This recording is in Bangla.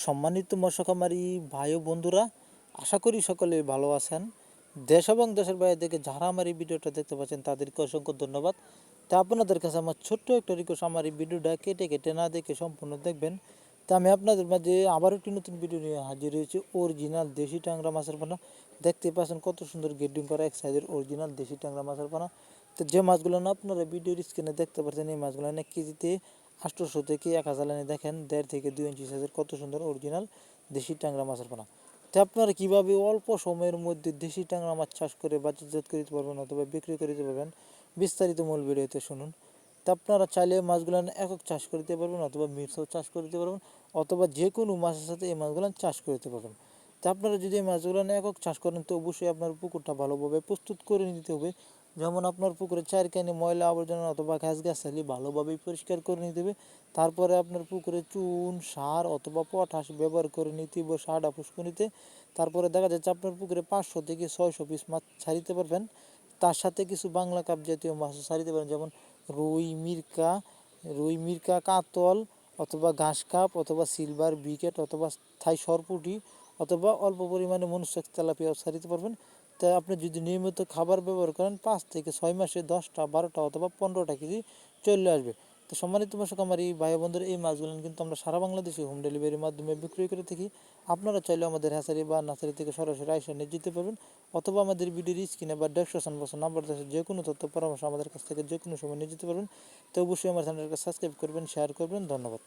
সম্মানিত মৎস্য খামারি ভাই ও বন্ধুরা, আশা করি সকলে ভালো আছেন। দেশ এবং দেশের বাইরে থেকে যারা আমার এই ভিডিওটা দেখতে পাচ্ছেন তাদেরকে অসংখ্য ধন্যবাদ। তা আপনাদের কাছে আমার ছোট্ট একটা রিকোয়েস্ট, আমার এই ভিডিওটা কেটে কেটে না দেখে সম্পূর্ণ দেখবেন। তা আমি আপনাদের মাঝে আবার একটি নতুন ভিডিও নিয়ে হাজির হয়েছি। অরিজিনাল দেশি ট্যাংরা মাছের পোনা দেখতে পাচ্ছেন, কত সুন্দর গেডিং করা এক সাইজের অরিজিনাল দেশি ট্যাংরা মাছের পোনা। তো যে মাছগুলো না আপনারা ভিডিওর স্ক্রিনে দেখতে পাচ্ছেন, এই মাছগুলো অনেক কেজিতে 800 থেকে 1000 লাইনে দেখেন 1.5 থেকে 2 ইঞ্চি সাইজের কত সুন্দর অরিজিনাল দেশি ট্যাংরা মাছের পোনা। তো আপনারা কীভাবে অল্প সময়ের মধ্যে দেশি ট্যাংরা মাছ চাষ করে বাজারজাত করতে পারবেন অথবা বিক্রি করতে পারবেন, বিস্তারিত মূল ভিডিওতে শুনুন। তা আপনারা চাইলে মাছগুলো একক চাষ করতে পারবেন অথবা মিক্সও চাষ করতে পারবেন, অথবা যে কোনো মাছের সাথে এই মাছগুলো চাষ করতে পারবেন। তা আপনারা যদি এই মাছগুলো একক চাষ করেন তো অবশ্যই আপনার পুকুরটা ভালোভাবে প্রস্তুত করে নিতে হবে। যেমন আপনার পুকুরে চারখানি ময়লা আবর্জনা অথবা গাছগাছালি ভালোভাবেই পরিষ্কার করে নিতে হবে। তারপরে আপনার পুকুরে চুন, সার অথবা পটাশ ব্যবহার করে নিতে হবে সারটা পুষ্করিতে। তারপরে দেখা যাচ্ছে আপনার পুকুরে 500 থেকে 600 পিস মাছ ছাড়িতে পারবেন। তার সাথে কিছু বাংলা কাপ জাতীয় মাছও ছাড়িতে পারেন, যেমন রুই মির্কা, কাতল অথবা ঘাস কাপ অথবা সিলভার বিকেট অথবা থাই সরপুটি অথবা অল্প পরিমাণে মনুষ্য তেলাপিয়াও ছাড়িতে পারবেন। তাই আপনি যদি নিয়মিত খাবার ব্যবহার করেন 5 থেকে 6 মাসে 10টা 12টা অথবা 15টা কেজি চলে আসবে। তো সম্মানিত মৎস্য খামারি ভাই বন্ধুরা, এই মাছগুলো কিন্তু আমরা সারা বাংলাদেশে হোম ডেলিভারির মাধ্যমে বিক্রয় করে থাকি। আপনারা চাইলে আমাদের হ্যাচারি বা নার্সারি থেকে সরাসরি আইসা নিয়ে যেতে পারবেন, অথবা আমাদের ভিডিওর স্ক্রিনে বা ডেসক্রিপশন বক্সে নাম্বার দেওয়া আছে, যে কোনো তথ্য পরামর্শ আমাদের কাছ থেকে যে কোনো সময় নিয়ে যেতে পারবেন। তো অবশ্যই আমার চ্যানেলকে সাবস্ক্রাইব করবেন, শেয়ার করবেন। ধন্যবাদ।